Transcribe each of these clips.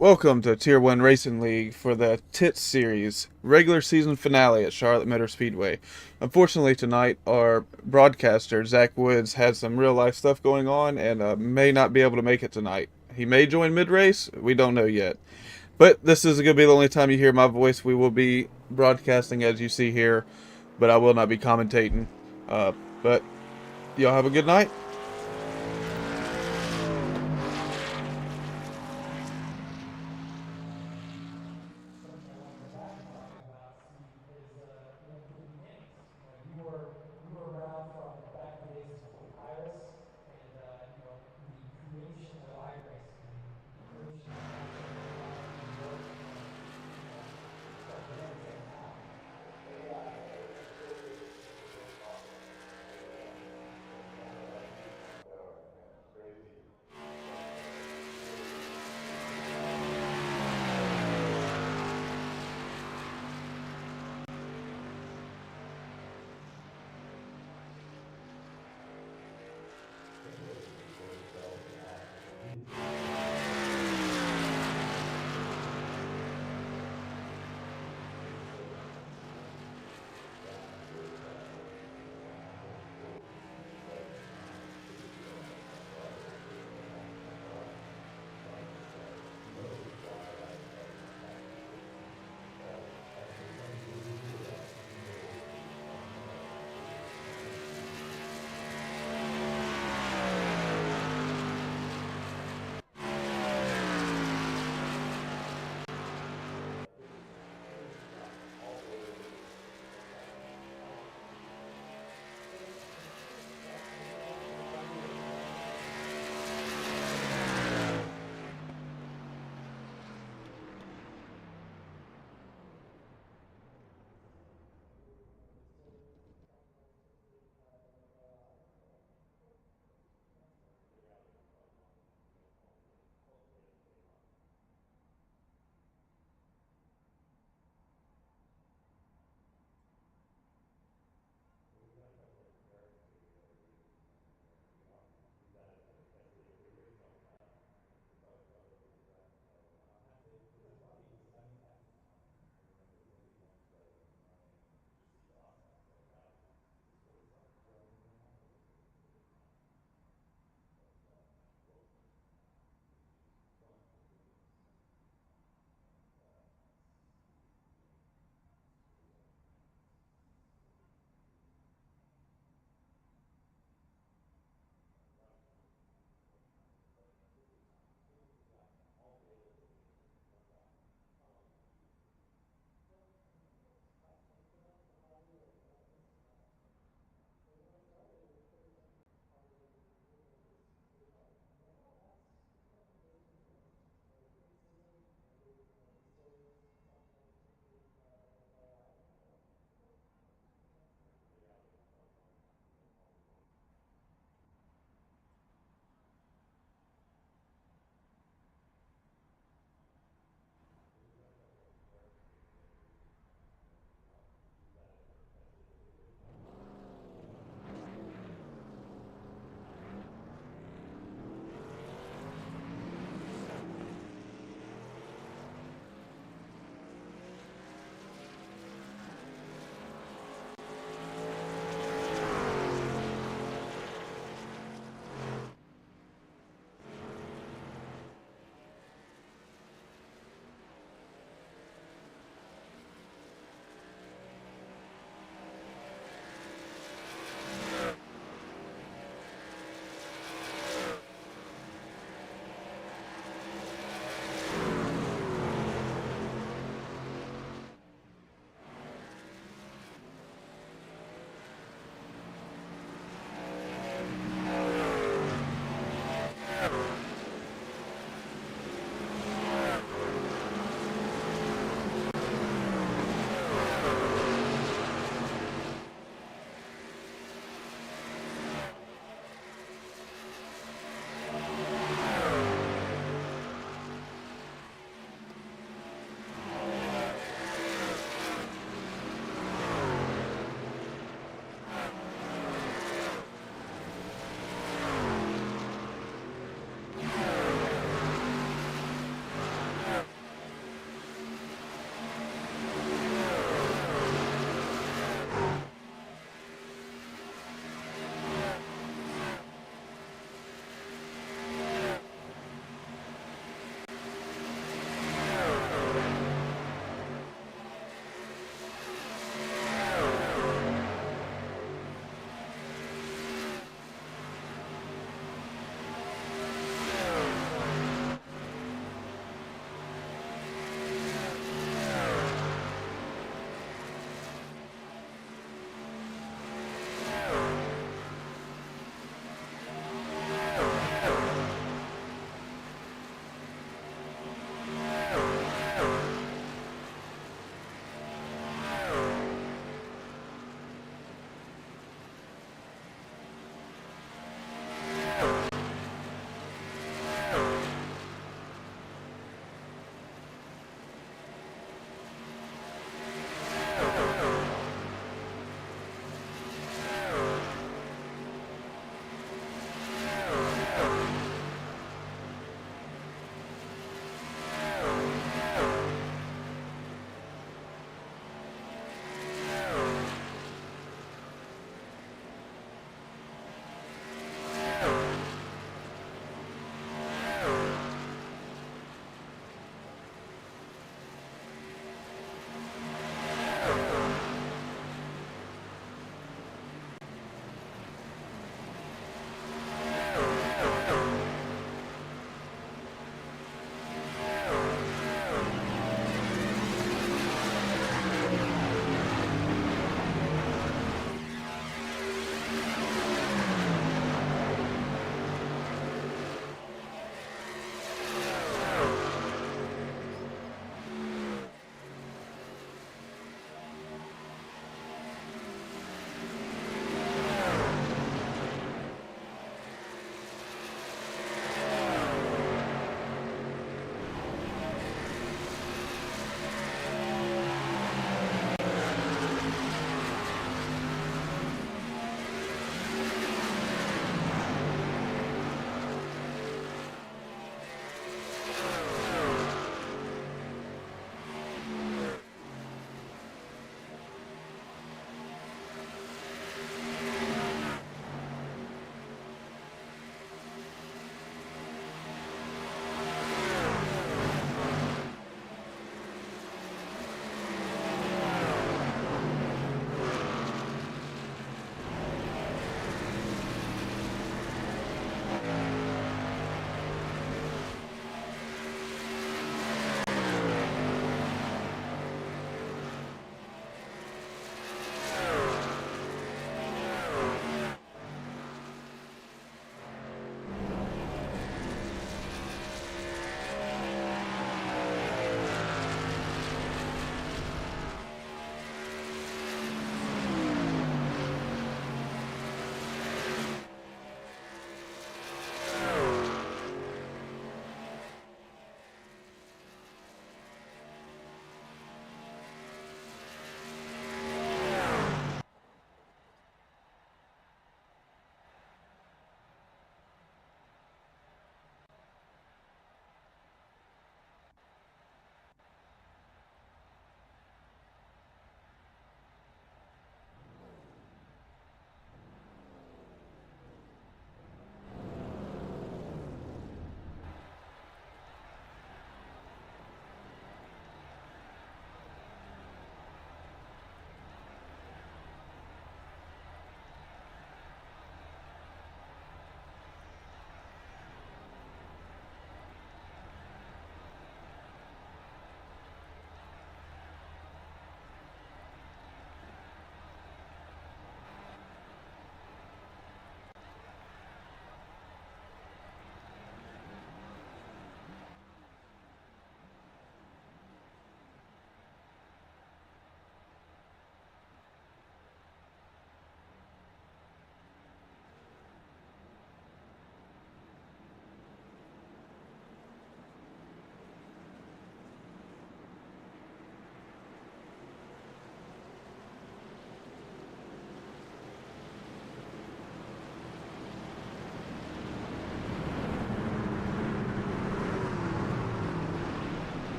Welcome to Tier 1 Racing League for the TITS series, regular season finale at Charlotte Motor Speedway. Unfortunately tonight, our broadcaster, Zach Woods, had some real life stuff going on and may not be able to make it tonight. He may join mid-race, we don't know yet. But this is going to be the only time you hear my voice. We will be broadcasting as you see here, but I will not be commentating. But y'all have a good night. You were around from back in the days before Iris and the creation of iRacing, the creation of New York, started everything now.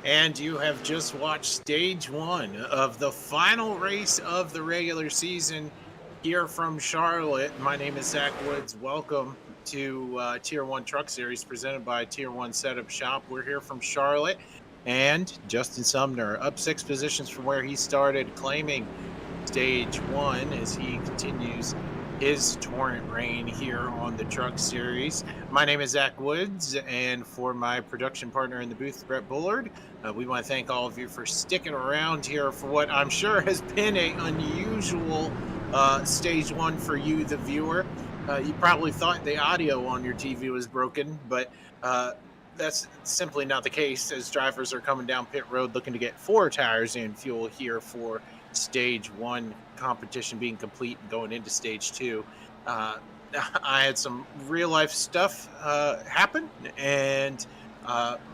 And you have just watched stage one of the final race of the regular season here from Charlotte. My name is Zach Woods. Welcome to Tier 1 Truck Series presented by Tier 1 Setup Shop. We're here from Charlotte, and Justin Sumner up 6 positions from where he started, claiming stage one as he continues his torrent reign here on the Truck Series. My name is Zach Woods, and for my production partner in the booth, Brett Bullard, we want to thank all of you for sticking around here for what I'm sure has been an unusual stage one for you, the viewer. You probably thought the audio on your TV was broken, but that's simply not the case, as drivers are coming down pit road looking to get 4 tires and fuel here for stage one competition being complete and going into stage two. I had some real life stuff happen, and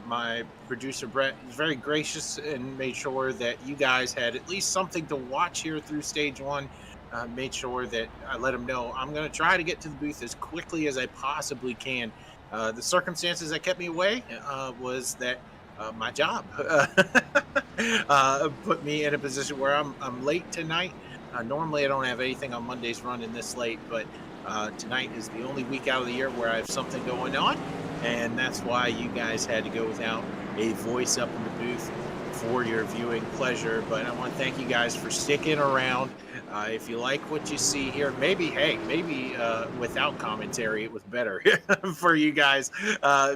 my producer Brett was very gracious and made sure that you guys had at least something to watch here through stage one. Made sure that I let him know I'm going to try to get to the booth as quickly as I possibly can. The circumstances that kept me away was that my job put me in a position where I'm late tonight. Normally, I don't have anything on Mondays running this late, but tonight is the only week out of the year where I have something going on, and that's why you guys had to go without a voice up in the booth for your viewing pleasure. But I want to thank you guys for sticking around. If you like what you see here, maybe without commentary it was better for you guys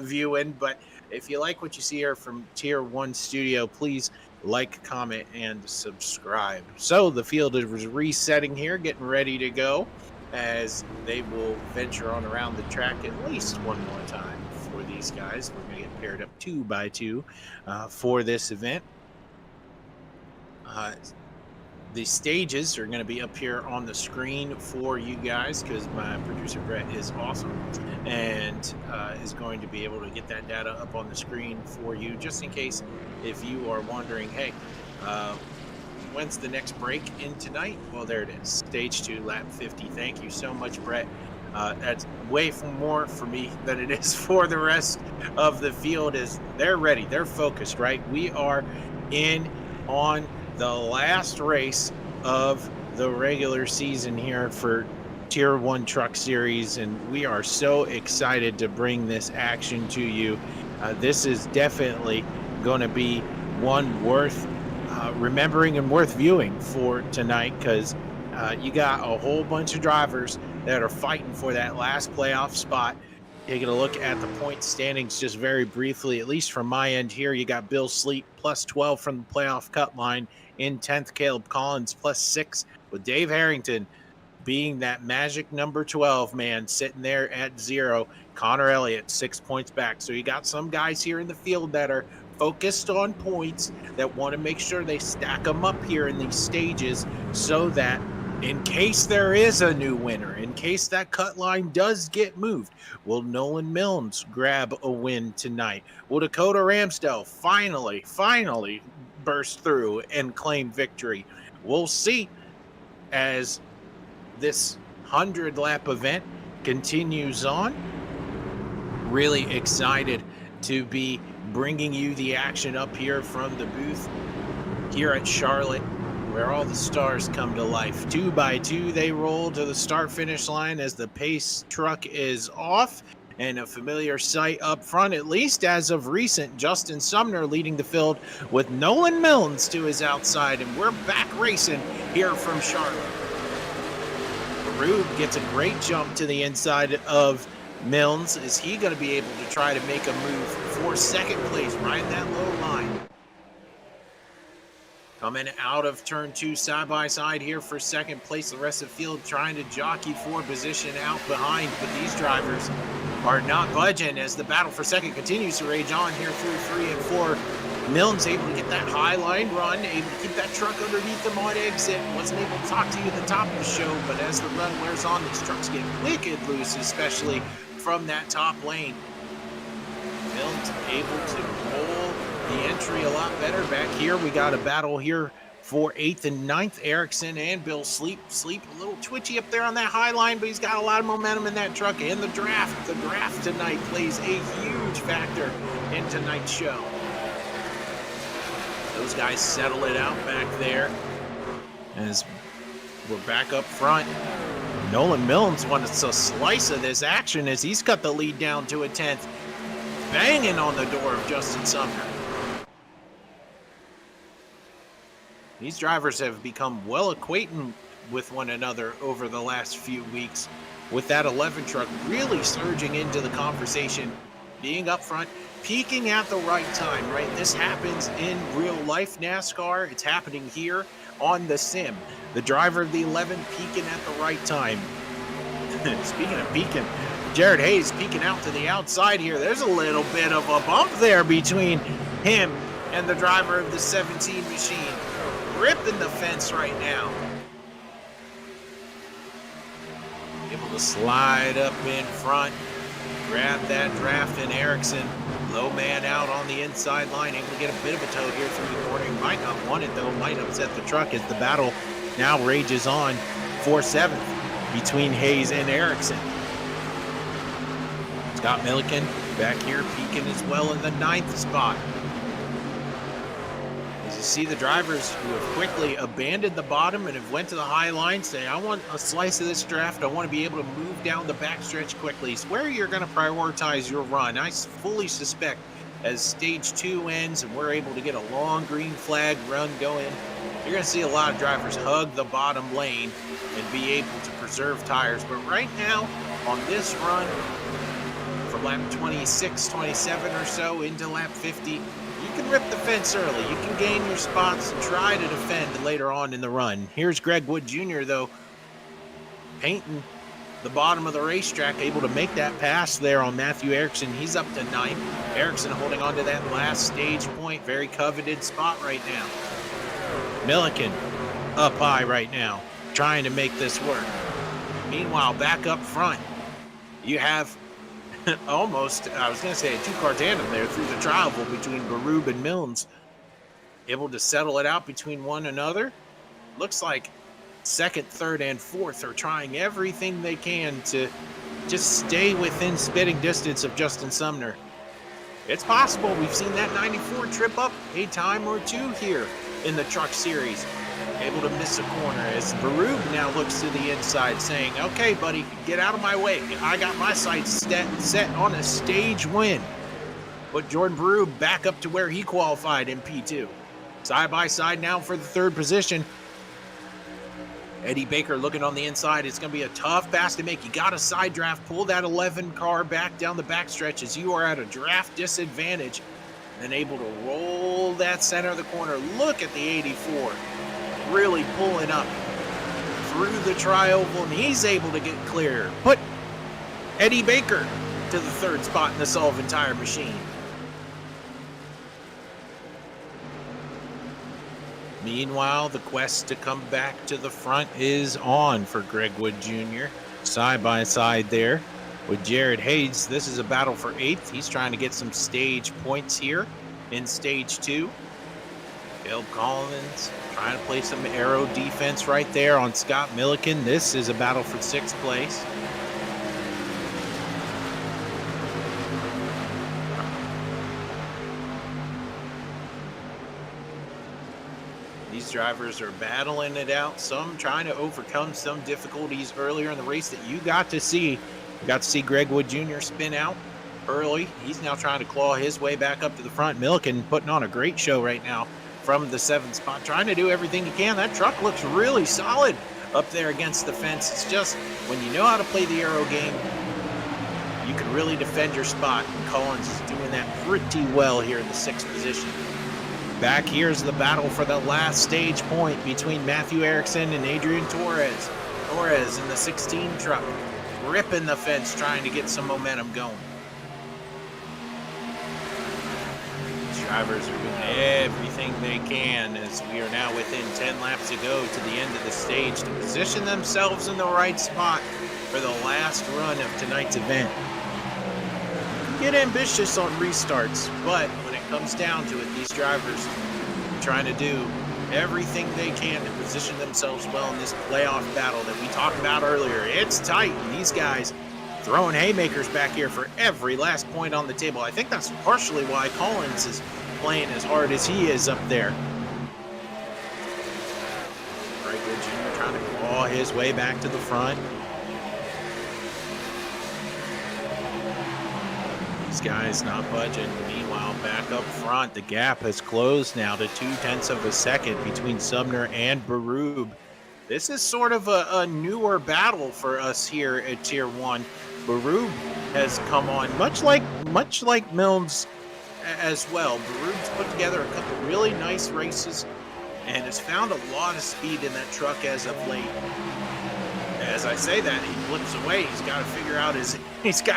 viewing. But if you like what you see here from Tier 1 Studio, please like, comment, and subscribe. So the field is resetting here, getting ready to go, as they will venture on around the track at least one more time for these guys. We're going to get paired up 2 by 2 for this event. The stages are going to be up here on the screen for you guys, because my producer Brett is awesome and is going to be able to get that data up on the screen for you, just in case if you are wondering, hey, when's the next break in tonight? Well, there it is, stage 2, lap 50. Thank you so much, Brett. That's way more for me than it is for the rest of the field. Is they're ready, they're focused, right? We are in on the last race of the regular season here for Tier 1 Truck Series, and we are so excited to bring this action to you. This is definitely going to be one worth remembering and worth viewing for tonight, because you got a whole bunch of drivers that are fighting for that last playoff spot. Taking a look at the point standings just very briefly, at least from my end here, you got Bill Sleep plus 12 from the playoff cut line. In 10th, Caleb Collins plus 6, with Dave Harrington being that magic number 12 man sitting there at 0. Connor Elliott 6 points back. So you got some guys here in the field that are focused on points, that want to make sure they stack them up here in these stages, so that in case there is a new winner, in case that cut line does get moved, will Nolan Milnes grab a win tonight? Will Dakota Ramsdell finally burst through and claim victory? We'll see as this 100-lap event continues on. Really excited to be bringing you the action up here from the booth here at Charlotte, where all the stars come to life. 2 by 2 they roll to the start-finish line as the pace truck is off, and a familiar sight up front, at least as of recent. Justin Sumner leading the field with Nolan Milnes to his outside, and we're back racing here from Charlotte. Rube gets a great jump to the inside of Milnes. Is he going to be able to try to make a move for second place right in that low line? Coming out of turn 2 side by side here for second place. The rest of the field trying to jockey for position out behind, but these drivers are not budging as the battle for second continues to rage on here through 3 and 4. Milnes able to get that high line run, able to keep that truck underneath them on exit. Wasn't able to talk to you at the top of the show, but as the run wears on, these trucks get wicked loose, especially from that top lane. Milnes able to roll the entry a lot better. Back here, we got a battle here for 8th and 9th. Erickson and Bill Sleep. Sleep a little twitchy up there on that high line, but he's got a lot of momentum in that truck. And the draft tonight plays a huge factor in tonight's show. Those guys settle it out back there as we're back up front. Nolan Milnes wants a slice of this action as he's cut the lead down to a 10th, banging on the door of Justin Sumner. These drivers have become well acquainted with one another over the last few weeks, with that 11 truck really surging into the conversation, being up front, peaking at the right time, right? This happens in real life NASCAR. It's happening here on the sim. The driver of the 11 peaking at the right time. Speaking of peaking, Jared Hayes peeking out to the outside here. There's a little bit of a bump there between him and the driver of the 17 machine. Ripping the fence right now. Able to slide up in front, grab that draft in Ericsson. Low man out on the inside line, able to get a bit of a tow here through the corner. He might not want it though, might upset the truck as the battle now rages on for 7th between Hayes and Ericsson. Scott Milliken back here peaking as well in the 9th spot. As you see the drivers who have quickly abandoned the bottom and have went to the high line say, I want a slice of this draft. I want to be able to move down the backstretch quickly. It's where you're going to prioritize your run. I fully suspect as stage 2 ends and we're able to get a long green flag run going, you're going to see a lot of drivers hug the bottom lane and be able to preserve tires. But right now on this run, from lap 26, 27 or so into lap 50, you can rip the fence early. You can gain your spots and try to defend later on in the run. Here's Greg Wood Jr., though, painting the bottom of the racetrack, able to make that pass there on Matthew Ericsson. He's up to 9th. Ericsson holding on to that last stage point. Very coveted spot right now. Milliken up high right now, trying to make this work. Meanwhile, back up front, you have almost, I was going to say a 2-car tandem there through the travel between Barub and Milnes. Able to settle it out between one another. Looks like 2nd, 3rd, and 4th are trying everything they can to just stay within spitting distance of Justin Sumner. It's possible. We've seen that 94 trip up a time or two here in the Truck Series. Able to miss a corner as Barub now looks to the inside saying, okay, buddy, get out of my way. I got my sights set on a stage win. Put Jordan Barub back up to where he qualified in P2. Side by side now for the 3rd position. Eddie Baker looking on the inside. It's going to be a tough pass to make. You got a side draft. Pull that 11 car back down the backstretch as you are at a draft disadvantage. And able to roll that center of the corner. Look at the 84. Really pulling up through the tri-oval, and he's able to get clear. Put Eddie Baker to the 3rd spot in the Sullivan Tire Machine. Meanwhile, the quest to come back to the front is on for Greg Wood Jr. Side by side there with Jared Hayes. This is a battle for 8th. He's trying to get some stage points here in stage 2. Caleb Collins trying to play some aero defense right there on Scott Milliken. This is a battle for 6th place. These drivers are battling it out, some trying to overcome some difficulties earlier in the race that you got to see. You got to see Greg Wood Jr. spin out early. He's now trying to claw his way back up to the front. Milliken putting on a great show right now from the 7th spot, trying to do everything he can. That truck looks really solid up there against the fence. It's just when you know how to play the aero game, you can really defend your spot, and Collins is doing that pretty well here in the 6th position. Back here's the battle for the last stage point between Matthew Ericsson and Adrian Torres. Torres in the 16 truck, ripping the fence, trying to get some momentum going. Drivers are doing everything they can as we are now within 10 laps to go to the end of the stage to position themselves in the right spot for the last run of tonight's event. Get ambitious on restarts, but when it comes down to it, these drivers are trying to do everything they can to position themselves well in this playoff battle that we talked about earlier. It's tight, and these guys throwing haymakers back here for every last point on the table. I think that's partially why Collins is playing as hard as he is up there. Brightwood Jr. trying to claw his way back to the front. These guys not budging. Meanwhile, back up front, the gap has closed now to 0.2 of a second between Sumner and Baroob. This is sort of a newer battle for us here at Tier 1. Baroob has come on, much like Milnes as well. Baroob's put together a couple really nice races and has found a lot of speed in that truck as of late. As I say that, he flips away. He's got to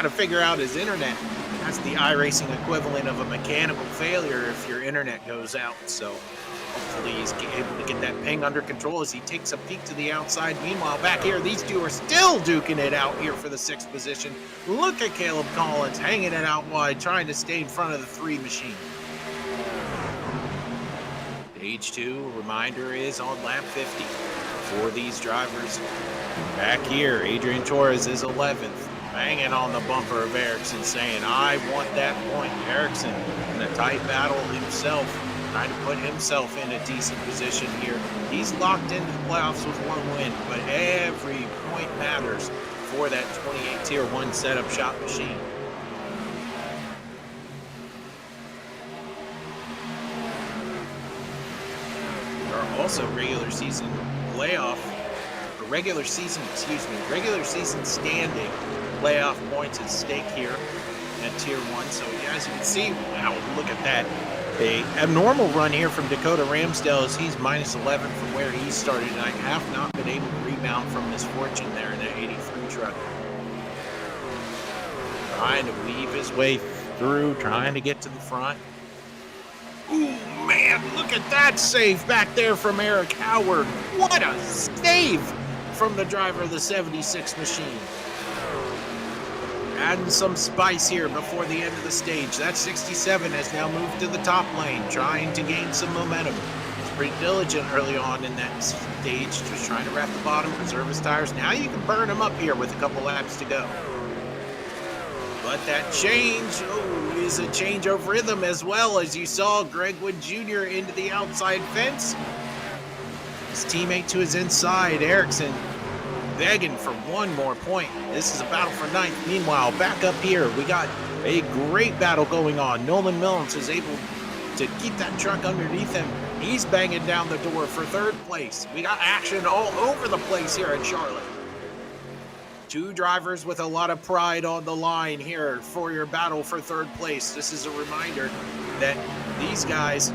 figure out his internet. That's the iRacing equivalent of a mechanical failure if your internet goes out. So hopefully he's able to get that ping under control as he takes a peek to the outside. Meanwhile, back here, these two are still duking it out here for the 6th position. Look at Caleb Collins hanging it out wide, trying to stay in front of the 3 machine. Stage 2, reminder, is on lap 50 for these drivers. Back here, Adrian Torres is 11th, banging on the bumper of Ericsson, saying, I want that point. Ericsson in a tight battle himself, trying to put himself in a decent position here. He's locked into the playoffs with 1 win, but every point matters for that 28 Tier 1 setup shop machine. There are also regular season standing playoff points at stake here at Tier 1. So as you can see, wow, look at that. A abnormal run here from Dakota Ramsdale as he's -11 from where he started, and I have not been able to rebound from misfortune there in that 83 truck. Trying to weave his way through, trying to get to the front. Ooh, man, look at that save back there from Eric Howard. What a save from the driver of the 76 machine. Adding some spice here before the end of the stage. That 67 has now moved to the top lane, trying to gain some momentum. He's pretty diligent early on in that stage, just trying to wrap the bottom, preserve his tires. Now you can burn him up here with a couple laps to go. But that change is a change of rhythm as well, as you saw Greg Wood Jr. into the outside fence. His teammate to his inside, Ericsson, begging for 1 more point. This is a battle for 9th. Meanwhile, back up here, we got a great battle going on. Nolan Milnes is able to keep that truck underneath him. He's banging down the door for 3rd place. We got action all over the place here in Charlotte. 2 drivers with a lot of pride on the line here for your battle for 3rd place. This is a reminder that these guys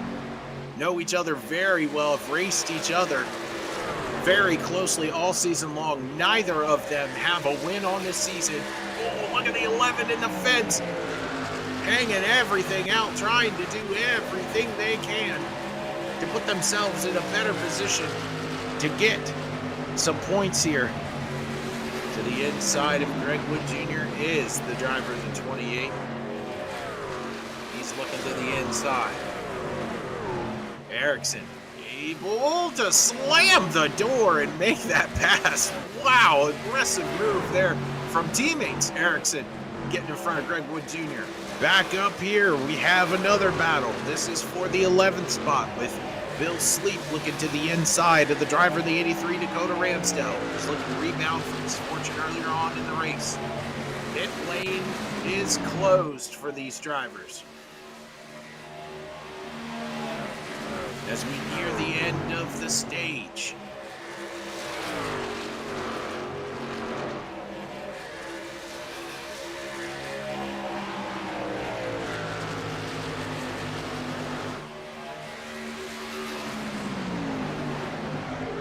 know each other very well, have raced each other very closely all season long. Neither of them have a win on this season. Oh, look at the 11 in the fence, hanging everything out, trying to do everything they can to put themselves in a better position to get some points here. To the inside of Greg Wood Jr. is the driver of the 28. He's looking to the inside. Ericsson able to slam the door and make that pass. Wow, aggressive move there from teammates. Ericsson getting in front of Greg Wood Jr. Back up here, we have another battle. This is for the 11th spot with Bill Sleep looking to the inside of the driver of the 83, Dakota Ramsdale. He's looking to rebound from his fortune earlier on in the race. Pit lane is closed for these drivers. As we near the end of the stage.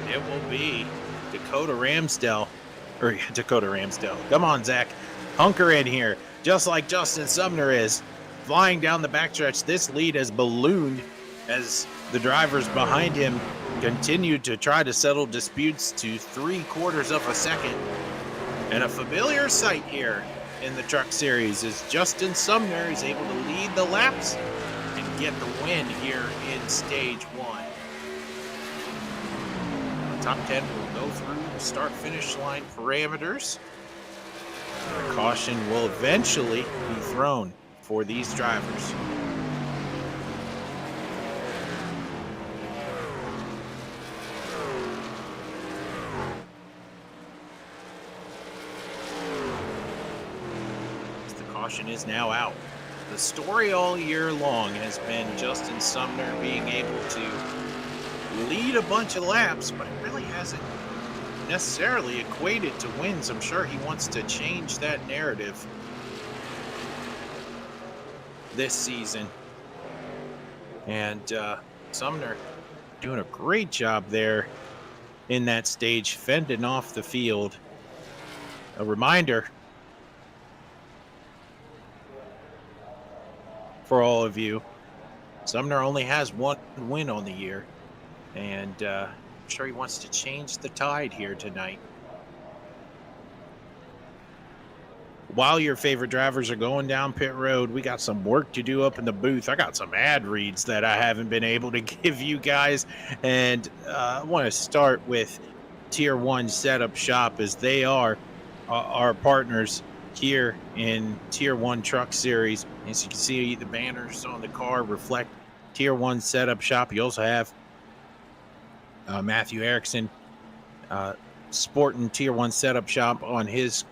It will be Dakota Ramsdale. Come on, Zach. Hunker in here, just like Justin Sumner is. Flying down the backstretch, this lead has ballooned as the drivers behind him continue to try to settle disputes to 3/4 of a second. And a familiar sight here in the Truck Series is Justin Sumner is able to lead the laps and get the win here in Stage 1. The top 10 will go through the start-finish line parameters. A caution will eventually be thrown for these drivers. caution is now out. The story all year long has been Justin Sumner being able to lead a bunch of laps, but it really hasn't necessarily equated to wins. I'm sure he wants to change that narrative this season. And Sumner doing a great job there in that stage, fending off the field. A reminder for all of you, Sumner only has one win on the year, and I'm sure he wants to change the tide here tonight. While your favorite drivers are going down pit road, we got some work to do up in the booth. I got some ad reads that I haven't been able to give you guys, and I want to start with Tier 1 Setup Shop, as they are our partners here in Tier 1 Truck Series. As you can see, the banners on the car reflect Tier 1 Setup Shop. You also have Matthew Erickson sporting Tier 1 Setup Shop on his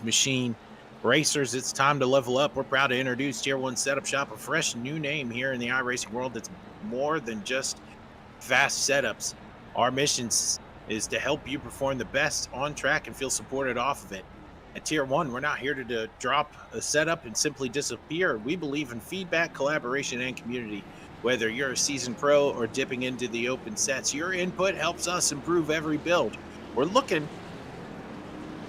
machine. Racers, it's time to level up. We're proud to introduce Tier 1 Setup Shop, a fresh new name here in the iRacing world that's more than just fast setups. Our mission is to help you perform the best on track and feel supported off of it. At Tier 1, we're not here to drop a setup and simply disappear. We believe in feedback, collaboration, and community. Whether you're a seasoned pro or dipping into the open sets, your input helps us improve every build. We're looking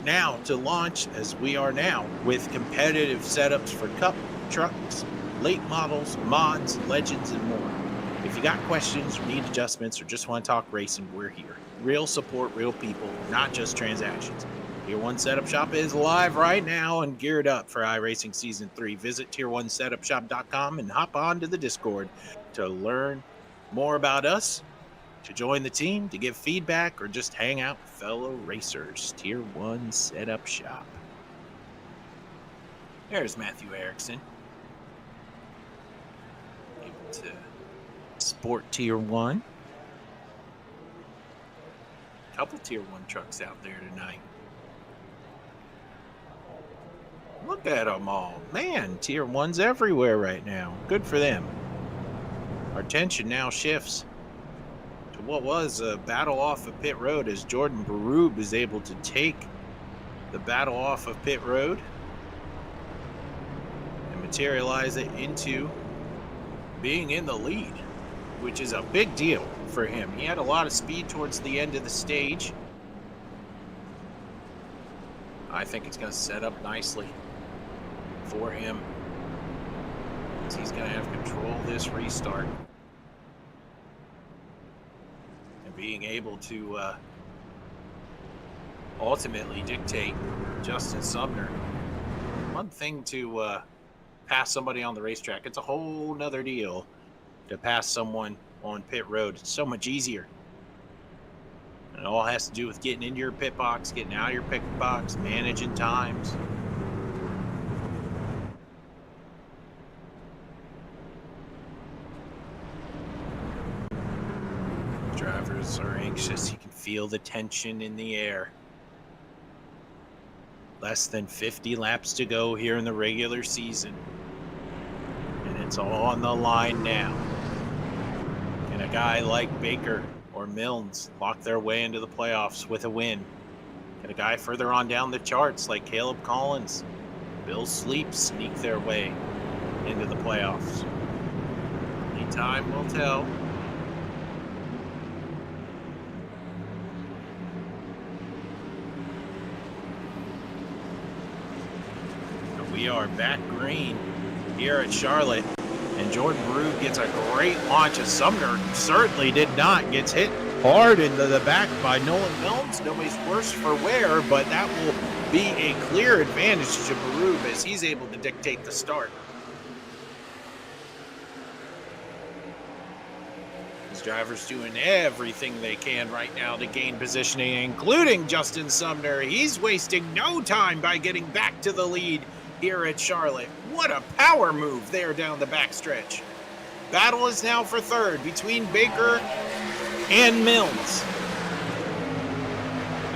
now to launch, as we are now, with competitive setups for cup, trucks, late models, mods, legends, and more. If you got questions, or need adjustments, or just want to talk racing, we're here. Real support, real people, not just transactions. Tier 1 Setup Shop is live right now and geared up for iRacing Season 3. Visit tier1setupshop.com and hop on to the Discord to learn more about us, to join the team, to give feedback, or just hang out with fellow racers. Tier 1 Setup Shop. There's Matthew Erickson, able to sport Tier 1. Couple Tier 1 trucks out there tonight. Look at them all. Man, Tier 1's everywhere right now. Good for them. Our attention now shifts to what was a battle off of pit road, as Jordan Baroob is able to take the battle off of pit road and materialize it into being in the lead, which is a big deal for him. He had a lot of speed towards the end of the stage. I think it's going to set up nicely for him, as he's going to have control of this restart and being able to ultimately dictate Justin Sumner. One thing to pass somebody on the racetrack, it's a whole nother deal to pass someone on pit road. It's so much easier. And it all has to do with getting into your pit box, getting out of your pit box, managing times. Drivers are anxious. You can feel the tension in the air. Less than 50 laps to go here in the regular season, and it's all on the line now. Can a guy like Baker or Milnes lock their way into the playoffs with a win? Can a guy further on down the charts like Caleb Collins, Bill Sleep sneak their way into the playoffs? Only time will tell. We are back green here at Charlotte, and Jordan Baroob gets a great launch. As Sumner certainly did not. Gets hit hard into the back by Nolan Milnes. Nobody's worse for wear, but that will be a clear advantage to Baroob as he's able to dictate the start. His drivers doing everything they can right now to gain positioning, including Justin Sumner. He's wasting no time by getting back to the lead here at Charlotte. What a power move there down the backstretch. Battle is now for third between Baker and Milnes.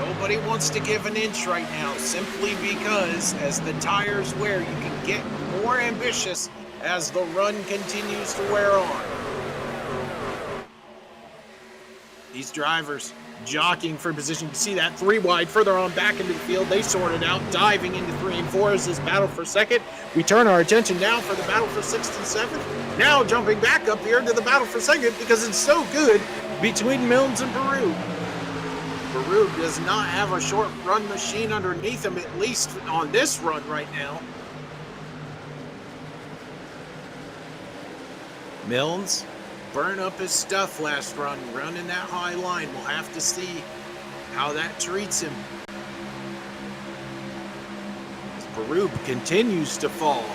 Nobody wants to give an inch right now, simply because as the tires wear, you can get more ambitious as the run continues to wear on. These drivers jockeying for position. You see that 3 wide further on back into the field. They sort it out, diving into 3 and 4 as this battle for second. We turn our attention now for the battle for 6th and 7th. Now jumping back up here to the battle for second because it's so good between Milnes and Peru. Peru does not have a short run machine underneath him, at least on this run right now. Milnes burn up his stuff last run, running that high line. We'll have to see how that treats him. As Peru continues to fall,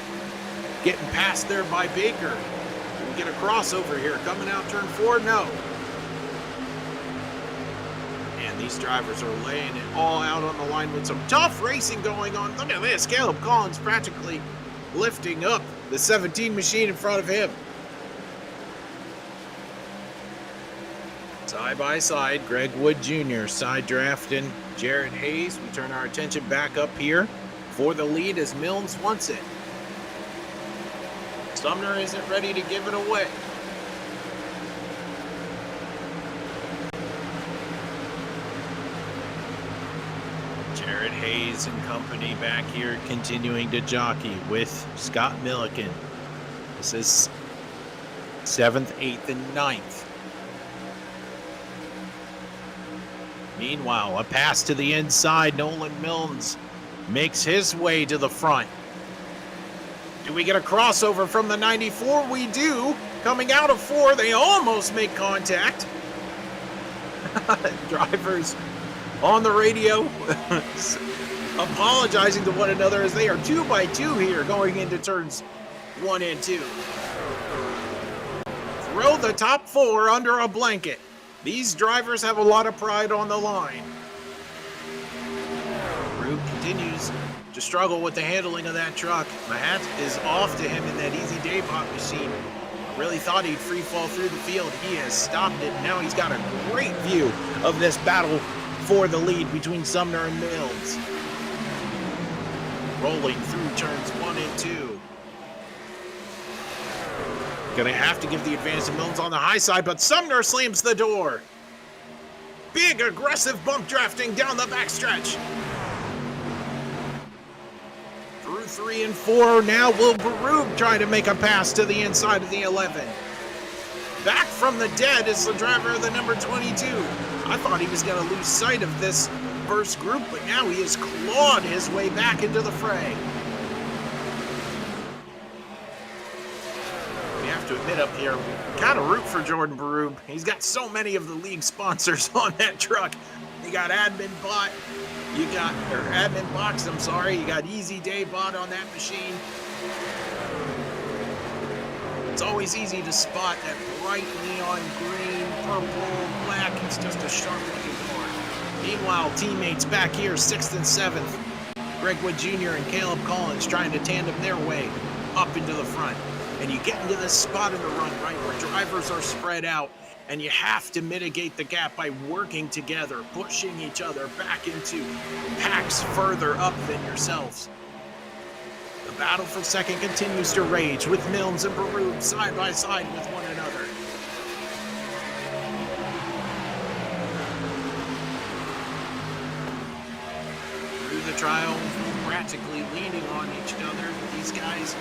getting past there by Baker. We get a crossover here, coming out turn 4, no. And these drivers are laying it all out on the line with some tough racing going on. Look at this, Caleb Collins practically lifting up the 17 machine in front of him. Side by side, Greg Wood Jr. side drafting Jared Hayes. We turn our attention back up here for the lead as Milnes wants it. Sumner isn't ready to give it away. Jared Hayes and company back here continuing to jockey with Scott Milliken. This is 7th, 8th, and 9th. Meanwhile, a pass to the inside. Nolan Milnes makes his way to the front. Do we get a crossover from the 94? We do. Coming out of 4, they almost make contact. Drivers on the radio apologizing to one another as they are 2 by 2 here going into turns 1 and 2. Throw the top 4 under a blanket. These drivers have a lot of pride on the line. Rube continues to struggle with the handling of that truck. My hat is off to him in that easy day pop machine. I really thought he'd free fall through the field. He has stopped it. Now he's got a great view of this battle for the lead between Sumner and Milnes. Rolling through turns 1 and 2. Gonna have to give the advantage to Milnes on the high side, but Sumner slams the door. Big aggressive bump drafting down the backstretch. Through 3 and 4, now Will Baroob trying to make a pass to the inside of the 11. Back from the dead is the driver of the number 22. I thought he was gonna lose sight of this first group, but now he has clawed his way back into the fray. To admit up here, kind of root for Jordan Baroob. He's got so many of the league sponsors on that truck. You got AdminBoxx, I'm sorry. You got Easy Day Bot on that machine. It's always easy to spot that bright neon green, purple, black. It's just a sharp looking car. Meanwhile, teammates back here, 6th and 7th. Greg Wood Jr. and Caleb Collins trying to tandem their way up into the front. And you get into this spot in the run, right, where drivers are spread out, and you have to mitigate the gap by working together, pushing each other back into packs further up than yourselves. The battle for second continues to rage, with Milnes and Baroob side by side with one another. Through the trial, practically leaning on each other, these guys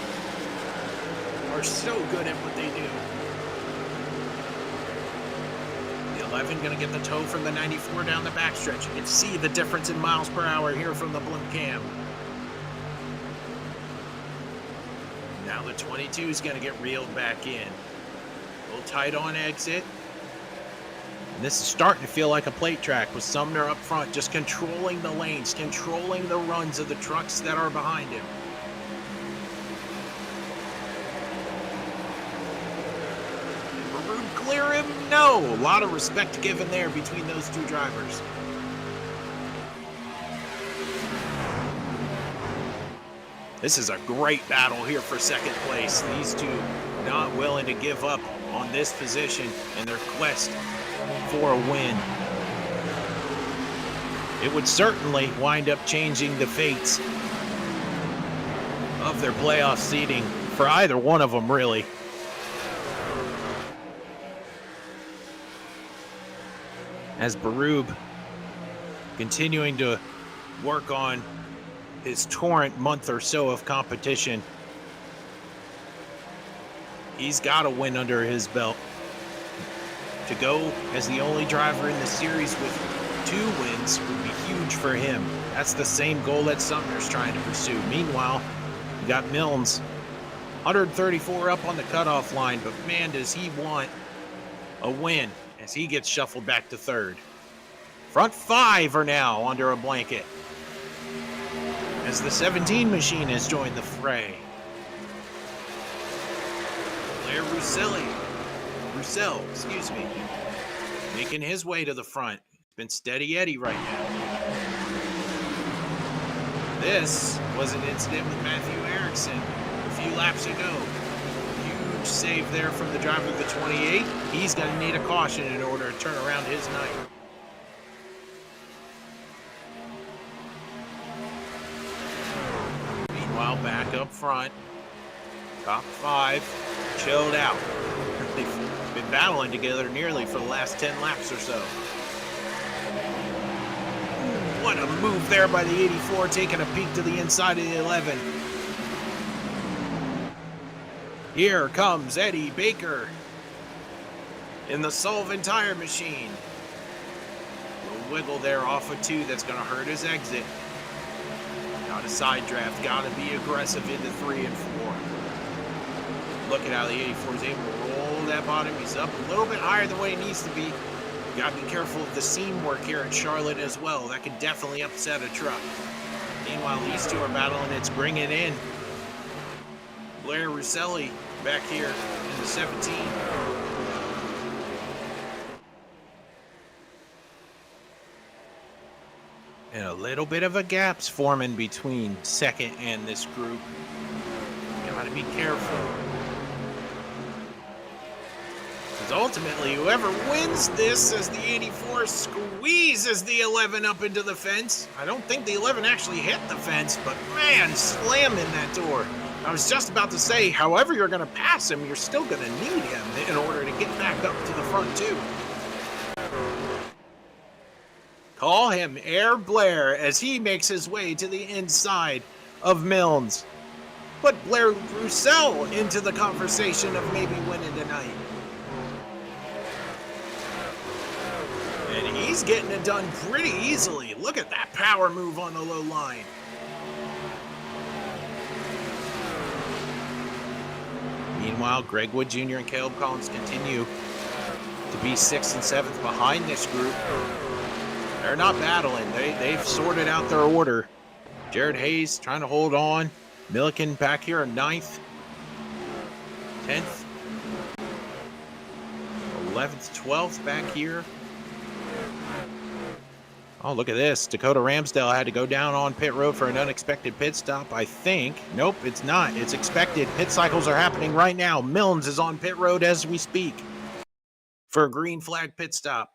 are so good at what they do. The 11 going to get the tow from the 94 down the backstretch. You can see the difference in miles per hour here from the blimp cam. Now the 22 is going to get reeled back in. A little tight on exit. And this is starting to feel like a plate track with Sumner up front, just controlling the lanes, controlling the runs of the trucks that are behind him. Clear him? No. A lot of respect given there between those two drivers. This is a great battle here for second place. These two not willing to give up on this position in their quest for a win. It would certainly wind up changing the fates of their playoff seeding for either one of them, really. As Barub continuing to work on his torrent month or so of competition, he's got a win under his belt. To go as the only driver in the series with 2 wins would be huge for him. That's the same goal that Sumner's trying to pursue. Meanwhile, you got Milnes, 134 up on the cutoff line, but man, does he want a win as he gets shuffled back to 3rd. Front 5 are now under a blanket as the 17 machine has joined the fray. Blair Roussel, making his way to the front. Been steady Eddie right now. This was an incident with Matthew Erickson a few laps ago. Huge save there from the driver of the 28. He's going to need a caution in order to turn around his night. Meanwhile, back up front, top 5, chilled out. They've been battling together nearly for the last 10 laps or so. What a move there by the 84, taking a peek to the inside of the 11. Here comes Eddie Baker in the Sullivan tire machine. A wiggle there off of 2 that's going to hurt his exit. Got a side draft, got to be aggressive into 3 and 4. Look at how the 84 is able to roll that bottom. He's up a little bit higher than what he needs to be. You got to be careful of the seam work here at Charlotte as well. That could definitely upset a truck. Meanwhile, these 2 are battling. It's bringing in Blair Rosselli back here in the 17. And a little bit of a gap's forming between 2nd and this group. Got to be careful. Because ultimately, whoever wins this as the 84 squeezes the 11 up into the fence. I don't think the 11 actually hit the fence, but man, slamming that door. I was just about to say, however you're going to pass him, you're still going to need him in order to get back up to the front too. Call him Air Blair as he makes his way to the inside of Milnes. Put Blair Roussel into the conversation of maybe winning tonight. And he's getting it done pretty easily. Look at that power move on the low line. Meanwhile, Greg Wood Jr. and Caleb Collins continue to be 6th and 7th behind this group. They're not battling. They've sorted out their order. Jared Hayes trying to hold on. Milliken back here in 9th. 10th. 11th, 12th back here. Oh, look at this. Dakota Ramsdale had to go down on pit road for an unexpected pit stop, I think. Nope, it's not. It's expected. Pit cycles are happening right now. Milnes is on pit road as we speak for a green flag pit stop.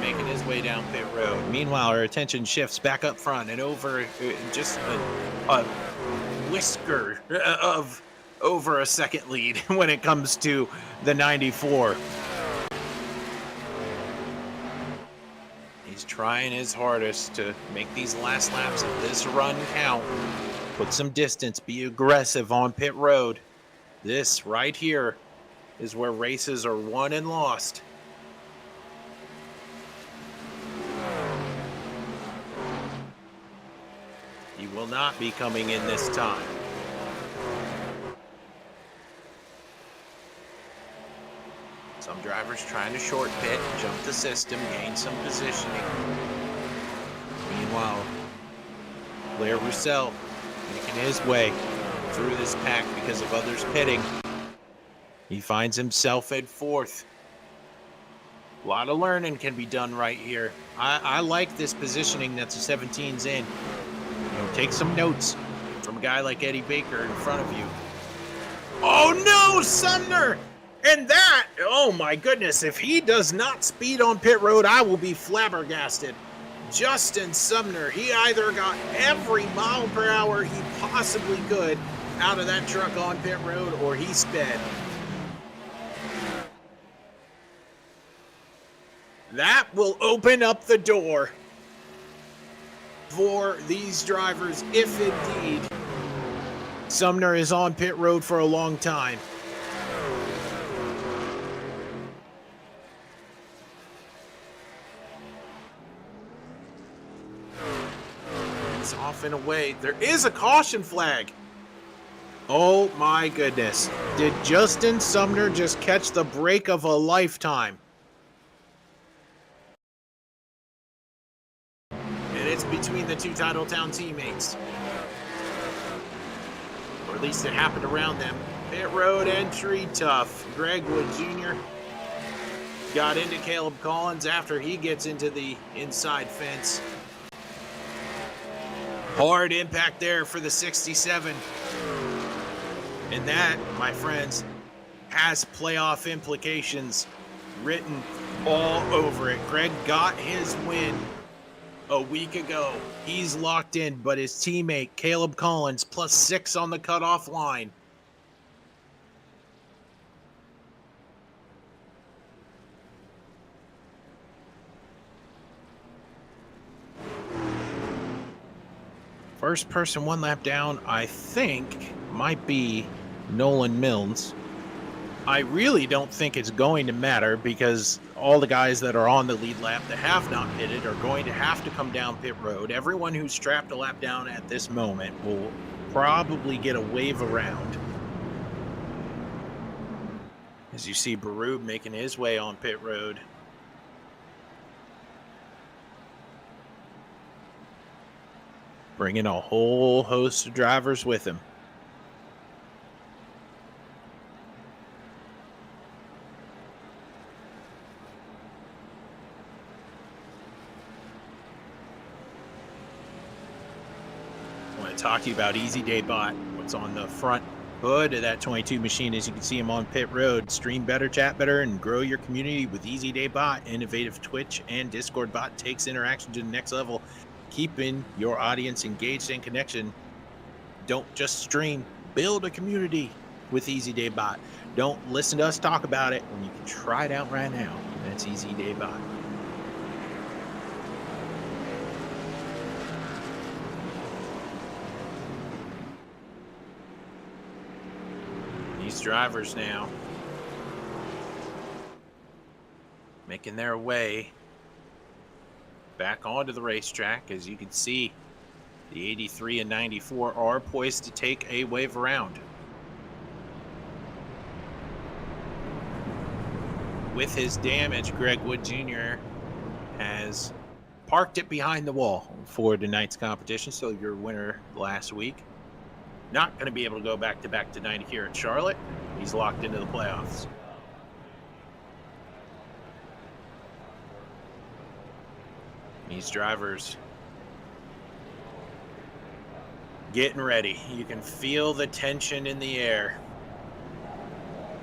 Making his way down pit road. Meanwhile, our attention shifts back up front and over just a whisker of over a second lead when it comes to the 94. He's trying his hardest to make these last laps of this run count. Put some distance, be aggressive on pit road. This right here is where races are won and lost. He will not be coming in this time. Some drivers trying to short pit, jump the system, gain some positioning. Meanwhile, Blair Roussel making his way through this pack because of others pitting. He finds himself at 4th. A lot of learning can be done right here. I like this positioning that the 17's in. Take some notes from a guy like Eddie Baker in front of you. Oh no, Sumner! And that, oh my goodness, if he does not speed on pit road, I will be flabbergasted. Justin Sumner, he either got every mile per hour he possibly could out of that truck on pit road, or he sped. That will open up the door for these drivers if indeed Sumner is on pit road for a long time. It's off and away. There is a caution flag. Oh my goodness. Did Justin Sumner just catch the break of a lifetime? And it's between the two Titletown teammates. Or at least it happened around them. Pit road entry tough. Greg Wood Jr. got into Caleb Collins after he gets into the inside fence. Hard impact there for the 67. And that, my friends, has playoff implications written all over it. Greg got his win a week ago. He's locked in, but his teammate, Caleb Collins, +6 on the cutoff line. First person one lap down, I think, might be Nolan Milnes. I really don't think it's going to matter because all the guys that are on the lead lap that have not pitted are going to have to come down pit road. Everyone who's strapped a lap down at this moment will probably get a wave around. As you see Barub making his way on pit road. Bringing a whole host of drivers with him. I want to talk to you about Easy Day Bot. What's on the front hood of that 22 machine, as you can see him on pit road. Stream better, chat better, and grow your community with Easy Day Bot. Innovative Twitch and Discord bot takes interaction to the next level, keeping your audience engaged and connection. Don't just stream, build a community with Easy Day Bot. Don't listen to us talk about it when you can try it out right now. That's Easy Day Bot. These drivers now making their way back onto the racetrack. As you can see, the 83 and 94 are poised to take a wave around. With his damage, Greg Wood Jr. has parked it behind the wall for tonight's competition. So your winner last week, not going to be able to go back-to-back tonight here at Charlotte. He's locked into the playoffs. These drivers getting ready. You can feel the tension in the air.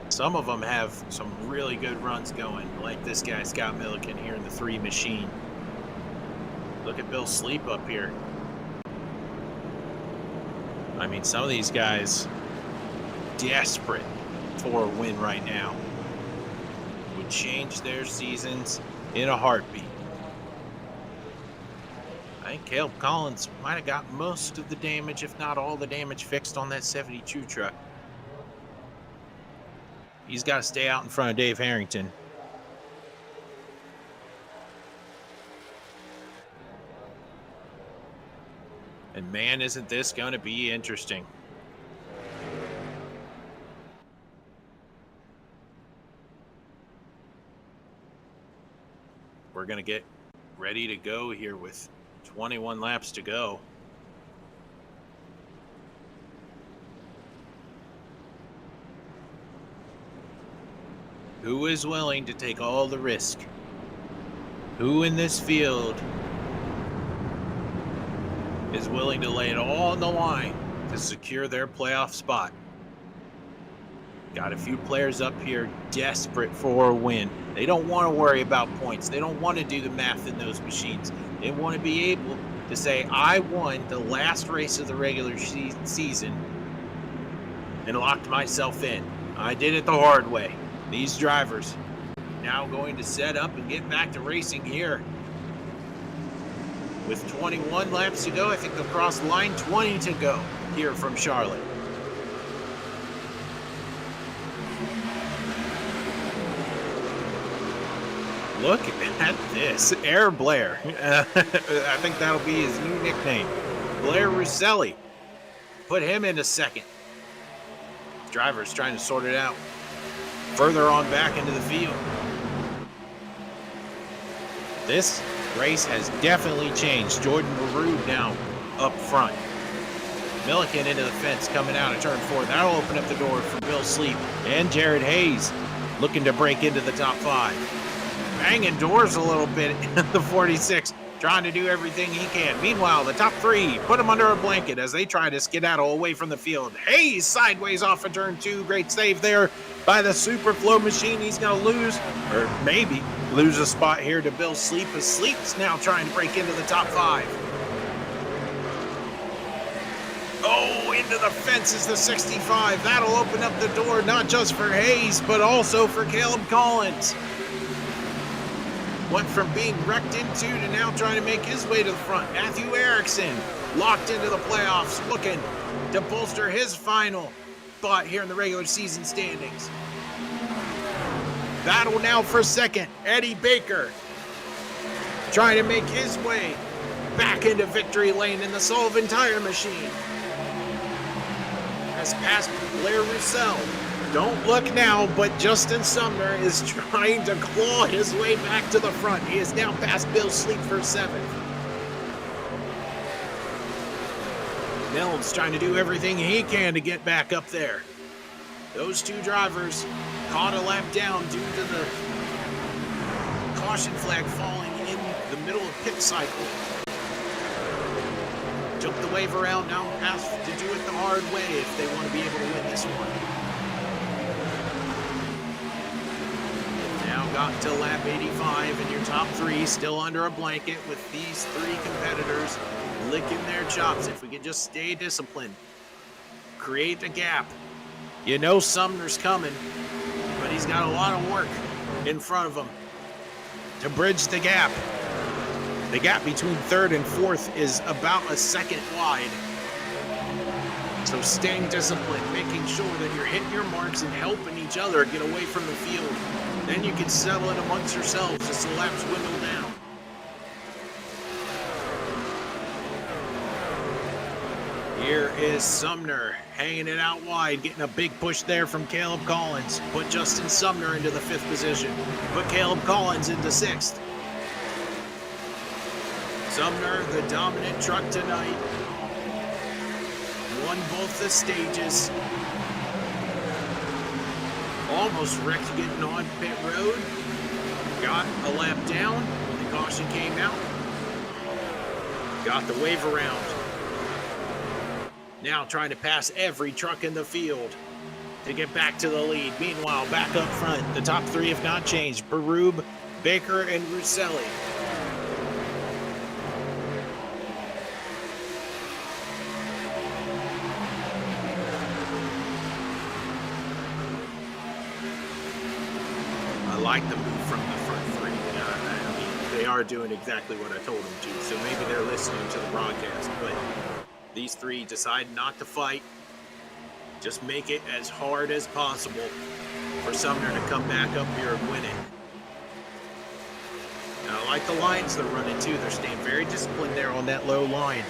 Some of them have some really good runs going, like this guy, Scott Milliken, here in the 3 machine. Look at Bill Sleep up here. I mean, some of these guys desperate for a win right now. Would change their seasons in a heartbeat. I think Caleb Collins might have got most of the damage, if not all the damage, fixed on that 72 truck. He's got to stay out in front of Dave Harrington. And man, isn't this going to be interesting. We're going to get ready to go here with 21 laps to go. Who is willing to take all the risk? Who in this field is willing to lay it all on the line to secure their playoff spot. Got a few players up here desperate for a win. They don't want to worry about points. They don't want to do the math in those machines. They want to be able to say, I won the last race of the regular season and locked myself in. I did it the hard way. These drivers now going to set up and get back to racing here. With 21 laps to go, I think they'll cross line 20 to go here from Charlotte. Look at this, Air Blair. I think that'll be his new nickname. Blair Russelli. Put him into second. Driver's trying to sort it out. Further on back into the field. This race has definitely changed. Jordan Barube now up front. Milliken into the fence coming out of turn 4. That'll open up the door for Bill Sleep and Jared Hayes looking to break into the top 5. Banging doors a little bit in the 46, trying to do everything he can. Meanwhile, the top 3 put him under a blanket as they try to skedaddle away from the field. Hayes sideways off of turn 2. Great save there by the Superflow machine. He's going to lose, or maybe lose a spot here to Bill Sleep, as Sleep's now trying to break into the top 5. Oh, into the fence is the 65. That'll open up the door not just for Hayes, but also for Caleb Collins. Went from being wrecked into to now trying to make his way to the front. Matthew Erickson locked into the playoffs, looking to bolster his final spot here in the regular season standings. Battle now for second. Eddie Baker trying to make his way back into victory lane in the Sullivan Tire Machine. Has passed Blair Roussel. Don't look now, but Justin Sumner is trying to claw his way back to the front. He is now past Bill Sleep for 7th. Nels trying to do everything he can to get back up there. Those 2 drivers caught a lap down due to the caution flag falling in the middle of pit cycle. Took the wave around, now has to do it the hard way if they want to be able to win this one. Now got to lap 85 and your top 3 still under a blanket with these 3 competitors licking their chops. If we can just stay disciplined, create a gap. You know Sumner's coming, but he's got a lot of work in front of him to bridge the gap. The gap between 3rd and 4th is about a second wide. So staying disciplined, making sure that you're hitting your marks and helping each other get away from the field. Then you can settle it amongst yourselves as the laps dwindle down. Here is Sumner hanging it out wide, getting a big push there from Caleb Collins. Put Justin Sumner into the 5th position. Put Caleb Collins into 6th. Sumner, the dominant truck tonight. Won both the stages. Almost wrecked getting on pit road. Got a lap down when the caution came out. Got the wave around. Now trying to pass every truck in the field to get back to the lead. Meanwhile, back up front, the top 3 have not changed. Barube, Baker, and Russelli. I like the move from the front 3. I mean, they are doing exactly what I told them to, so maybe they're listening to the broadcast, but these 3 decide not to fight. Just make it as hard as possible for Sumner to come back up here and win it. And I like the lines they're running too. They're staying very disciplined there on that low line.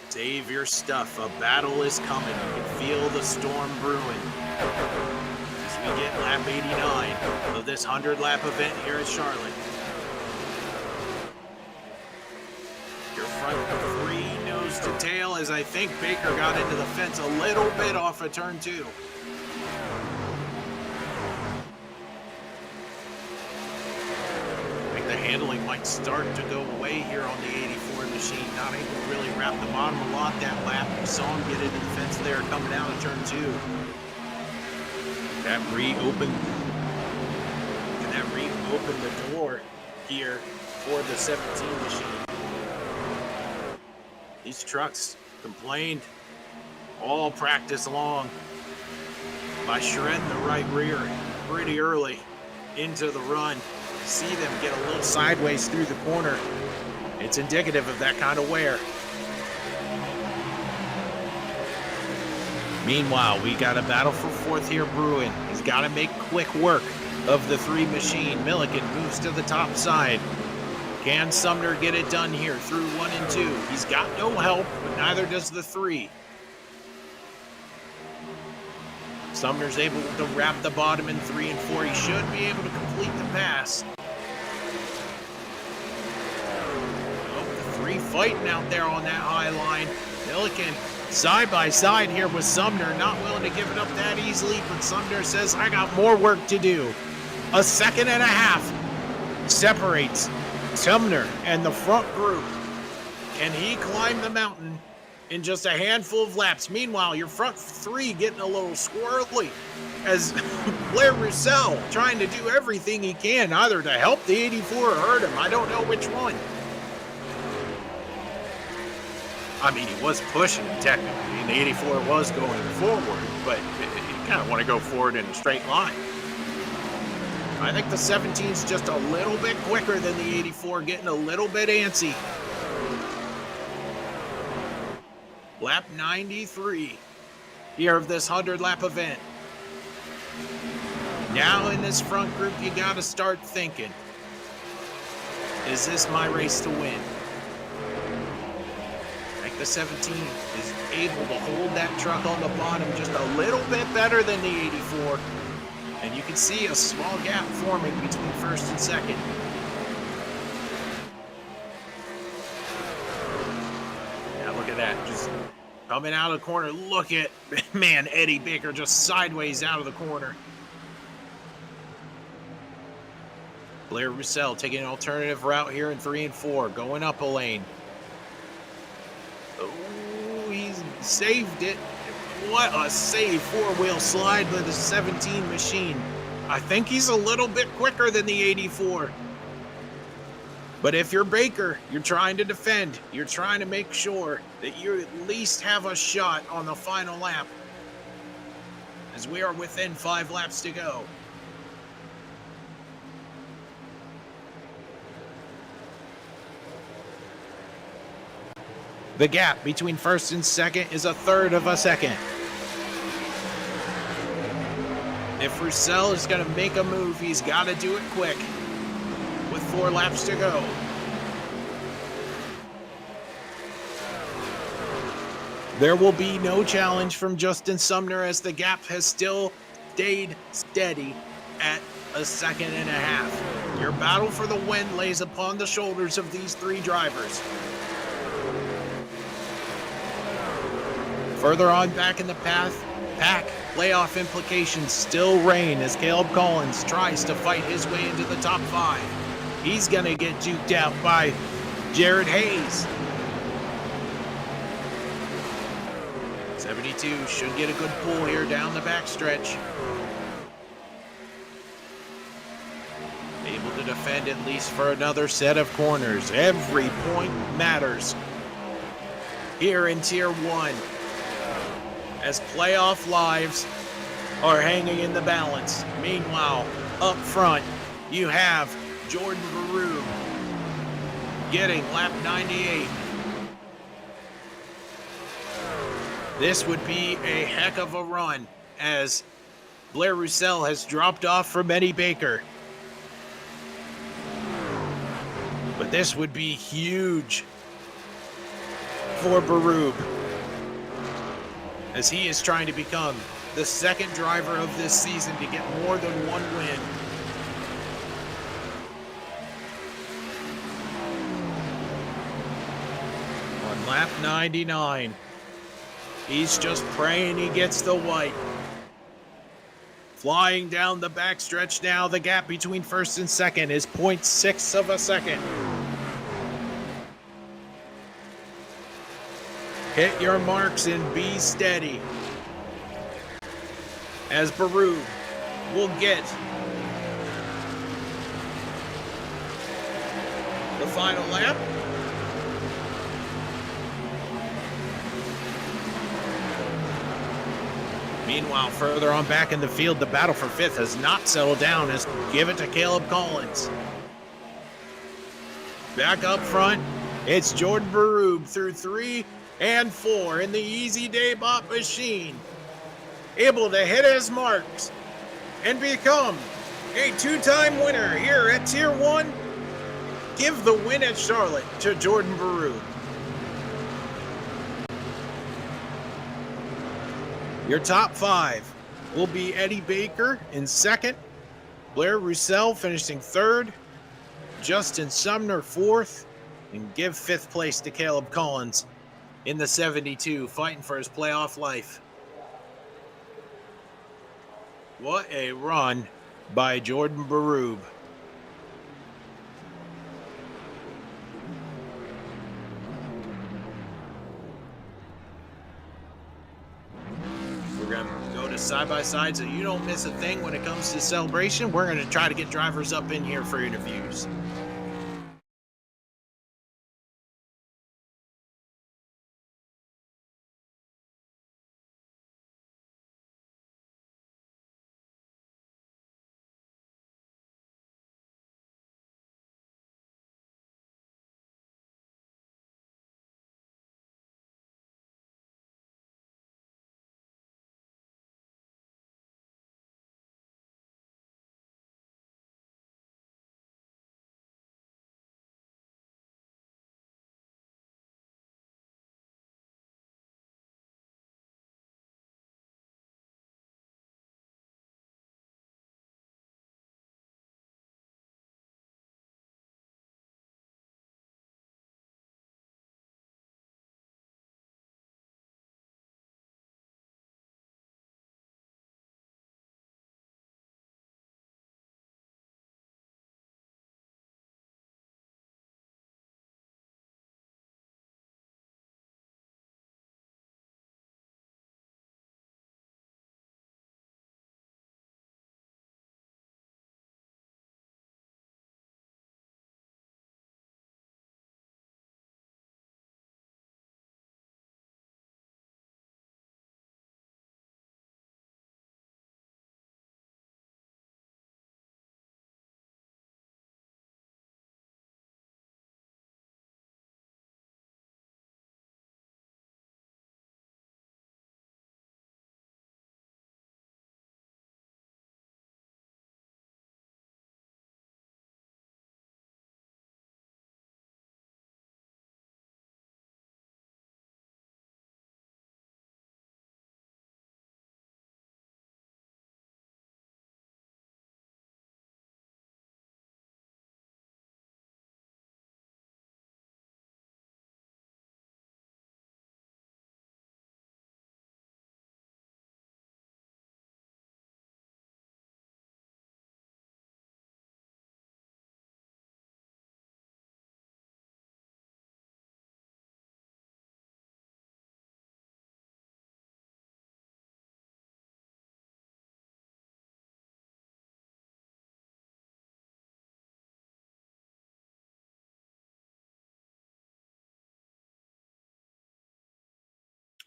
Save your stuff. A battle is coming. You can feel the storm brewing. As we get lap 89 of this 100-lap event here at Charlotte. Your front 3 nose to tail, as I think Baker got into the fence a little bit off of turn 2. I think the handling might start to go away here on the 84 machine. Not able to really wrap the bottom a lot that lap. We saw him get into the fence there coming out of turn 2. That reopened the door here for the 17 machine. These trucks complained all practice long by shredding the right rear pretty early into the run. See them get a little sideways through the corner. It's indicative of that kind of wear. Meanwhile, we got a battle for fourth here brewing. He's got to make quick work of the 3 machine. Milliken moves to the top side. Can Sumner get it done here through 1 and 2? He's got no help, but neither does the 3. Sumner's able to wrap the bottom in 3 and 4. He should be able to complete the pass. Oh, the 3 fighting out there on that high line. Milliken side by side here with Sumner, not willing to give it up that easily, but Sumner says, I got more work to do. A second and a half separates Sumner and the front group. Can he climb the mountain in just a handful of laps? Meanwhile, your front 3 getting a little squirrely as Blair Roussel trying to do everything he can, either to help the 84 or hurt him. I don't know which one. I mean, he was pushing him technically, and the 84 was going forward, but you kind of want to go forward in a straight line. I think the 17's just a little bit quicker than the 84, getting a little bit antsy. Lap 93 here of this 100-lap event. Now in this front group, you got to start thinking, is this my race to win? The 17 is able to hold that truck on the bottom just a little bit better than the 84. And you can see a small gap forming between first and second. Yeah, look at that. Just coming out of the corner. Look at, man, Eddie Baker just sideways out of the corner. Blair Roussel taking an alternative route here in 3 and 4, going up a lane. Oh, he's saved it. What a save, 4-wheel slide by the 17 machine. I think he's a little bit quicker than the 84. But if you're Baker, you're trying to defend. You're trying to make sure that you at least have a shot on the final lap, as we are within 5 laps to go. The gap between first and second is 1/3 of a second. If Roussel is going to make a move, he's got to do it quick with 4 laps to go. There will be no challenge from Justin Sumner as the gap has still stayed steady at 1.5 seconds. Your battle for the win lays upon the shoulders of these 3 drivers. Further on back in the pack, playoff implications still reign as Caleb Collins tries to fight his way into the top 5. He's going to get juked out by Jared Hayes. 72 should get a good pull here down the backstretch. Able to defend at least for another set of corners. Every point matters here in Tier 1. As playoff lives are hanging in the balance. Meanwhile, up front, you have Jordan Verrue getting lap 98. This would be a heck of a run as Blair Roussel has dropped off from Eddie Baker. But this would be huge for Verrue, as he is trying to become the 2nd driver of this season to get more than 1 win. On lap 99, he's just praying he gets the white. Flying down the backstretch now. The gap between first and second is 0.6 of a second. Hit your marks and be steady. As Baru will get the final lap. Meanwhile, further on back in the field, the battle for fifth has not settled down as give it to Caleb Collins. Back up front, it's Jordan Baroob through 3 and 4 in the Easy Day Bot machine. Able to hit his marks and become a 2-time winner here at Tier 1. Give the win at Charlotte to Jordan Baroob. Your top 5 will be Eddie Baker in second, Blair Roussel finishing third, Justin Sumner fourth, and give 5th place to Caleb Collins in the 72, fighting for his playoff life. What a run by Jordan Baroob. We're going to go to side-by-side so you don't miss a thing when it comes to celebration. We're going to try to get drivers up in here for interviews.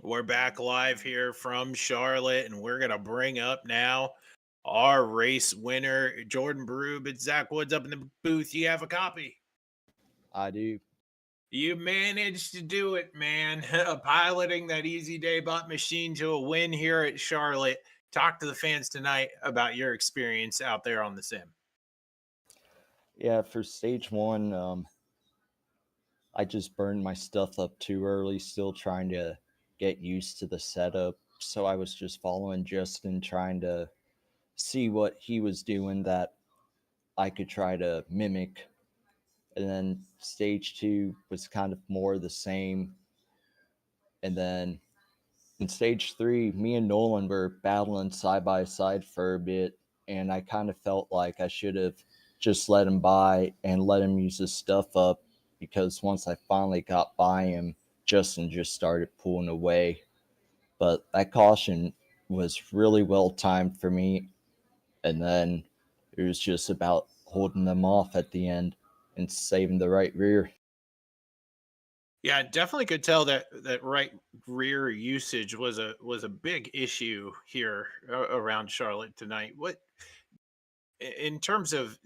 We're back live here from Charlotte, and we're going to bring up now our race winner, Jordan Baroob. It's Zach Woods up in the booth. You have a copy? I do. You managed to do it, man. Piloting that Easy Day Bot machine to a win here at Charlotte. Talk to the fans tonight about your experience out there on the sim. Yeah, for stage 1, I just burned my stuff up too early, still trying to get used to the setup. So I was just following Justin, trying to see what he was doing that I could try to mimic. And then stage 2 was kind of more the same. And then in stage 3, me and Nolan were battling side by side for a bit, and I kind of felt like I should have just let him by and let him use his stuff up, because once I finally got by him, Justin just started pulling away. But that caution was really well timed for me, and then it was just about holding them off at the end and saving the right rear. Yeah, definitely could tell that right rear usage was a big issue here around Charlotte tonight. What in terms of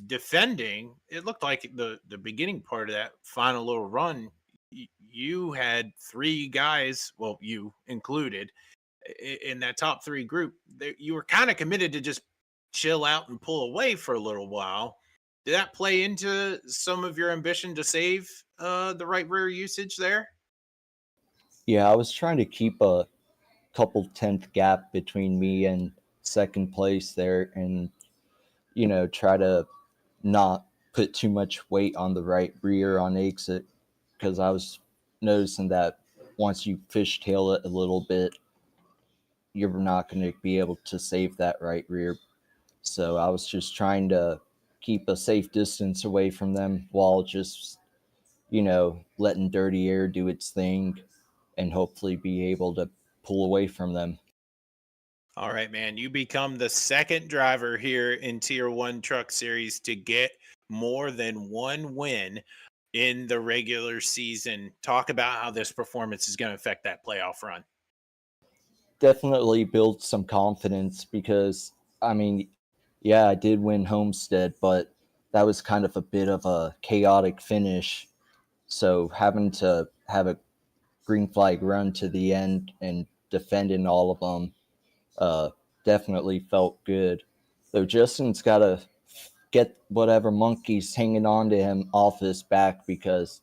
defending, it looked like the beginning part of that final little run, you had three guys, well, you included, in that top three group. You were kind of committed to just chill out and pull away for a little while. Did that play into some of your ambition to save the right rear usage there? Yeah, I was trying to keep a couple tenth gap between me and second place there, and try to not put too much weight on the right rear on exit, because I was noticing that once you fishtail it a little bit, you're not going to be able to save that right rear. So I was just trying to keep a safe distance away from them while just, letting dirty air do its thing and hopefully be able to pull away from them. All right, man. You become the second driver here in Tier 1 Truck Series to get more than one win in the regular season. Talk about how this performance is going to affect that playoff run. Definitely built some confidence because, I mean, yeah, I did win Homestead, but that was kind of a bit of a chaotic finish. So having to have a green flag run to the end and defending all of them uh, definitely felt good. Though Justin's got to get whatever monkey's hanging on to him off his back, because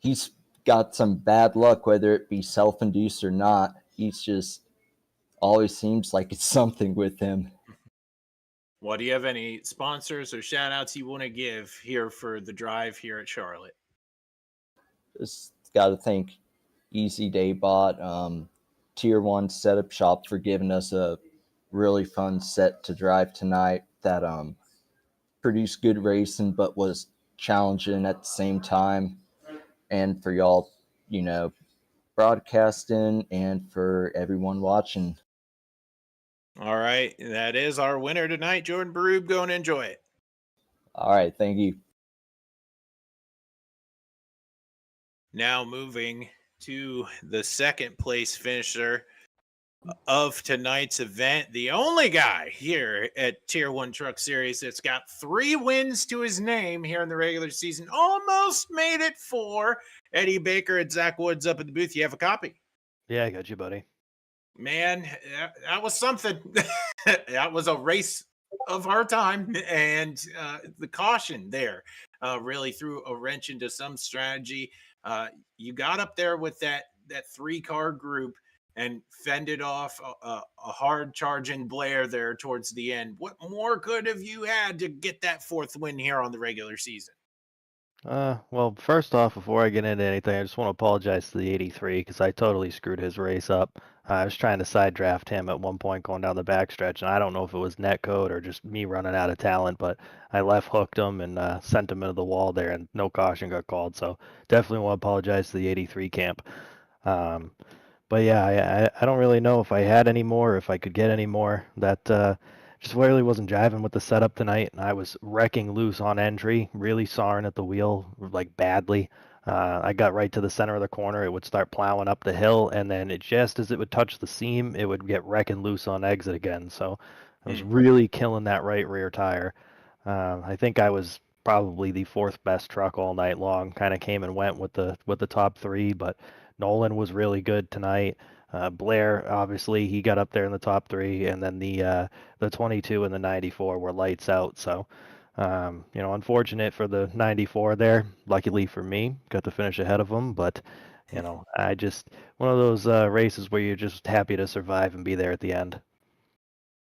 he's got some bad luck, whether it be self-induced or not. He's just always seems like it's something with him. Well, do you have any sponsors or shout outs you want to give here for the drive here at Charlotte? Just got to thank Easy Day Bot, Tier 1 Setup Shop for giving us a really fun set to drive tonight that produced good racing but was challenging at the same time. And for y'all, broadcasting, and for everyone watching. All right. That is our winner tonight, Jordan Baroob. Go and enjoy it. All right, thank you. Now moving to the second place finisher of tonight's event, the only guy here at Tier 1 Truck Series that's got 3 wins to his name here in the regular season. Almost made it 4. Eddie Baker and Zach Woods up at the booth. You have a copy? Yeah, I got you, buddy. Man, that was something. That was a race of our time, and the caution there really threw a wrench into some strategy. You got up there with that 3-car group and fended off a hard charging Blair there towards the end. What more could have you had to get that 4th win here on the regular season? Well, first off, before I get into anything, I just want to apologize to the 83 because I totally screwed his race up. I was trying to side draft him at one point going down the backstretch, and I don't know if it was net code or just me running out of talent, but I left hooked him and sent him into the wall there, and no caution got called. So definitely want to apologize to the 83 camp. Um, but yeah, I don't really know if I had any more, if I could get any more. That just really wasn't jiving with the setup tonight, and I was wrecking loose on entry, really sawing at the wheel like badly. I got right to the center of the corner, it would start plowing up the hill, and then just as it would touch the seam, it would get wrecking loose on exit again. So I was really killing that right rear tire. I think I was probably the 4th best truck all night long. Kind of came and went with the top 3, but Nolan was really good tonight. Blair, obviously, he got up there in the top 3, and then the 22 and the 94 were lights out. So, unfortunate for the 94 there. Luckily for me, got to finish ahead of him. But, I just one of those races where you're just happy to survive and be there at the end.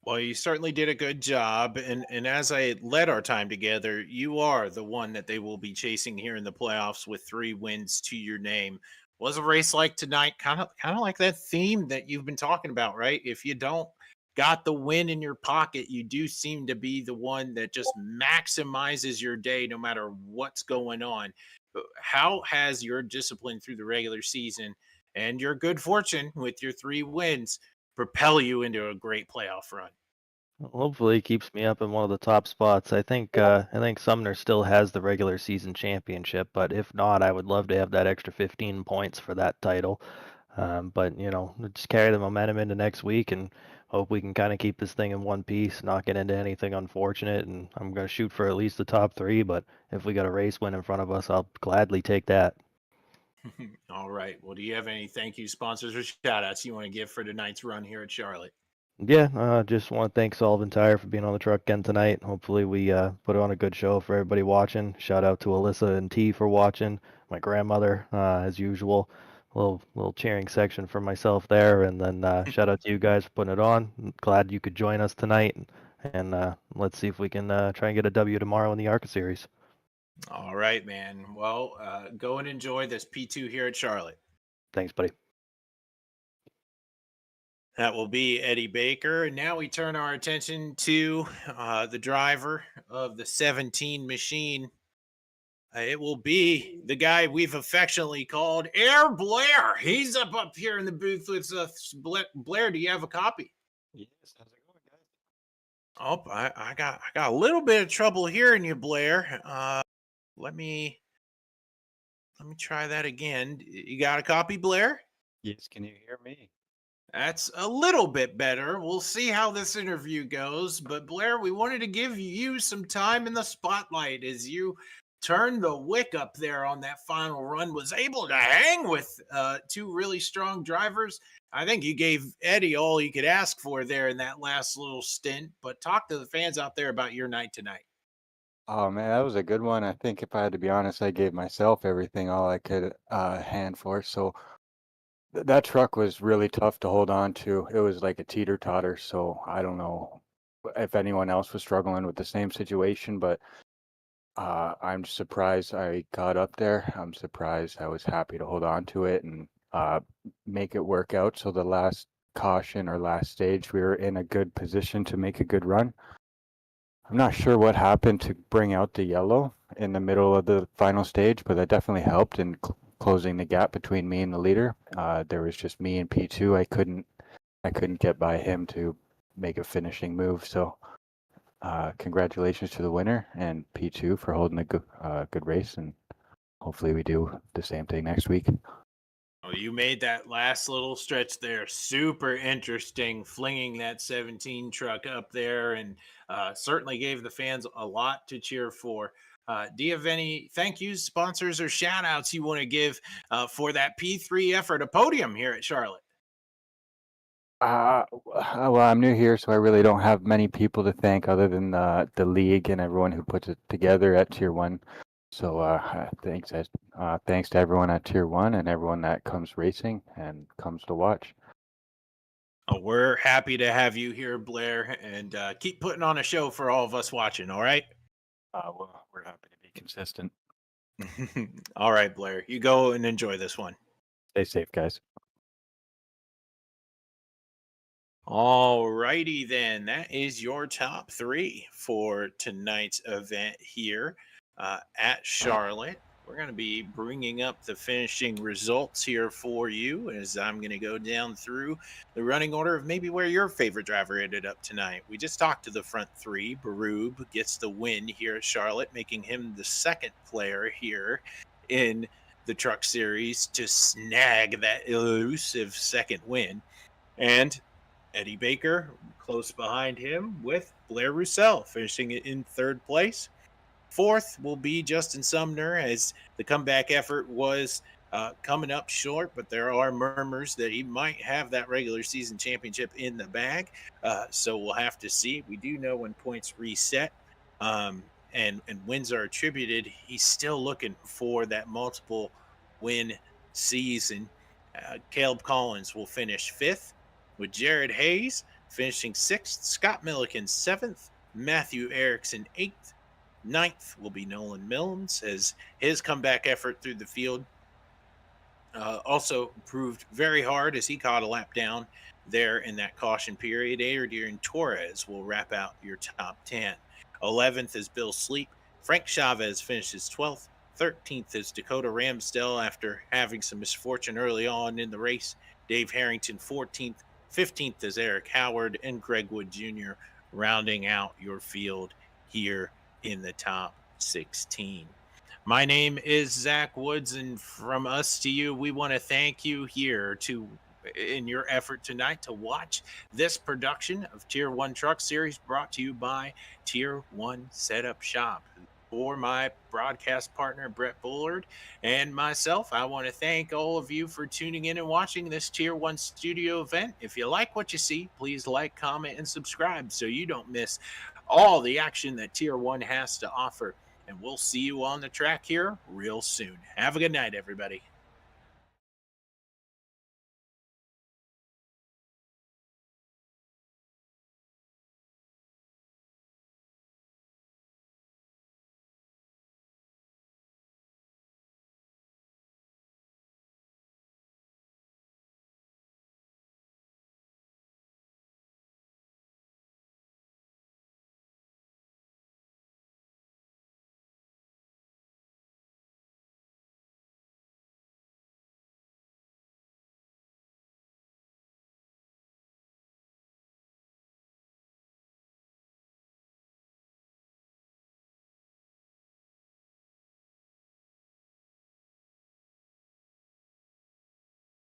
Well, you certainly did a good job. And as I led our time together, you are the one that they will be chasing here in the playoffs with 3 wins to your name. Was a race like tonight kind of like that theme that you've been talking about, right? If you don't got the win in your pocket, you do seem to be the one that just maximizes your day no matter what's going on. How has your discipline through the regular season and your good fortune with your 3 wins propel you into a great playoff run? Hopefully, it keeps me up in one of the top spots. I think Sumner still has the regular season championship, but if not, I would love to have that extra 15 points for that title. But just carry the momentum into next week and hope we can kind of keep this thing in one piece, not get into anything unfortunate. And I'm going to shoot for at least the top 3, but if we got a race win in front of us, I'll gladly take that. All right. Well, do you have any thank you sponsors or shout outs you want to give for tonight's run here at Charlotte? Yeah, just want to thank Solvent Tire for being on the truck again tonight. Hopefully, we put on a good show for everybody watching. Shout out to Alyssa and T for watching. My grandmother, as usual. Little cheering section for myself there, and then shout out to you guys for putting it on. Glad you could join us tonight, and let's see if we can try and get a W tomorrow in the ARCA series. All right, man. Well, go and enjoy this P2 here at Charlotte. Thanks, buddy. That will be Eddie Baker. And now we turn our attention to the driver of the 17 machine. It will be the guy we've affectionately called Air Blair. He's up here in the booth with us. Blair, do you have a copy? Yes, how's it going, guys? Oh, I got a little bit of trouble hearing you, Blair. Let me try that again. You got a copy, Blair? Yes, can you hear me? That's a little bit better. We'll see how this interview goes. But Blair, we wanted to give you some time in the spotlight as you turned the wick up there on that final run, was able to hang with 2 really strong drivers. I think you gave Eddie all you could ask for there in that last little stint. But talk to the fans out there about your night tonight. Oh man, that was a good one. I think if I had to be honest, I gave myself everything, all I could hand for. So that truck was really tough to hold on to. It was like a teeter-totter. So I don't know if anyone else was struggling with the same situation, but I'm surprised I got up there. I'm surprised I was happy to hold on to it and make it work out. So the last caution or last stage, we were in a good position to make a good run. I'm not sure what happened to bring out the yellow in the middle of the final stage, but that definitely helped in closing the gap between me and the leader. There was just me and P2. I couldn't get by him to make a finishing move. So congratulations to the winner and P2 for holding a good race, and hopefully we do the same thing next week. Oh, you made that last little stretch there super interesting, flinging that 17 truck up there, and certainly gave the fans a lot to cheer for. Do you have any thank yous, sponsors, or shout outs you want to give for that P3 effort, a podium here at Charlotte? Well, I'm new here, so I really don't have many people to thank other than the league and everyone who puts it together at Tier 1. So thanks to everyone at Tier 1 and everyone that comes racing and comes to watch. Oh, we're happy to have you here, Blair, and keep putting on a show for all of us watching, all right? Well, we're happy to be consistent. All right, Blair, you go and enjoy this one. Stay safe, guys. All righty then. That is your top 3 for tonight's event here at Charlotte. We're going to be bringing up the finishing results here for you as I'm going to go down through the running order of maybe where your favorite driver ended up tonight. We just talked to the front 3. Baroob gets the win here at Charlotte, making him the second player here in the Truck Series to snag that elusive second win. And Eddie Baker close behind him with Blair Roussel finishing it in 3rd place. 4th will be Justin Sumner as the comeback effort was coming up short, but there are murmurs that he might have that regular season championship in the bag. So we'll have to see. We do know when points reset and wins are attributed, he's still looking for that multiple win season. Caleb Collins will finish 5th, with Jared Hayes finishing 6th, Scott Milliken 7th, Matthew Erickson 8th. 9th will be Nolan Milnes as his comeback effort through the field Also proved very hard as he caught a lap down there in that caution period. Adrian Torres will wrap out your top 10. 11th is Bill Sleep. Frank Chavez finishes 12th. 13th is Dakota Ramsdell after having some misfortune early on in the race. Dave Harrington 14th. 15th is Eric Howard and Greg Wood Jr. rounding out your field here in the top 16. My name is Zach Woods, and from us to you, we want to thank you here in your effort tonight to watch this production of Tier 1 Truck Series brought to you by Tier 1 Setup Shop. For my broadcast partner, Brett Bullard, and myself, I want to thank all of you for tuning in and watching this Tier 1 studio event. If you like what you see, please like, comment, and subscribe so you don't miss all the action that Tier 1 has to offer. And we'll see you on the track here real soon. Have a good night, everybody.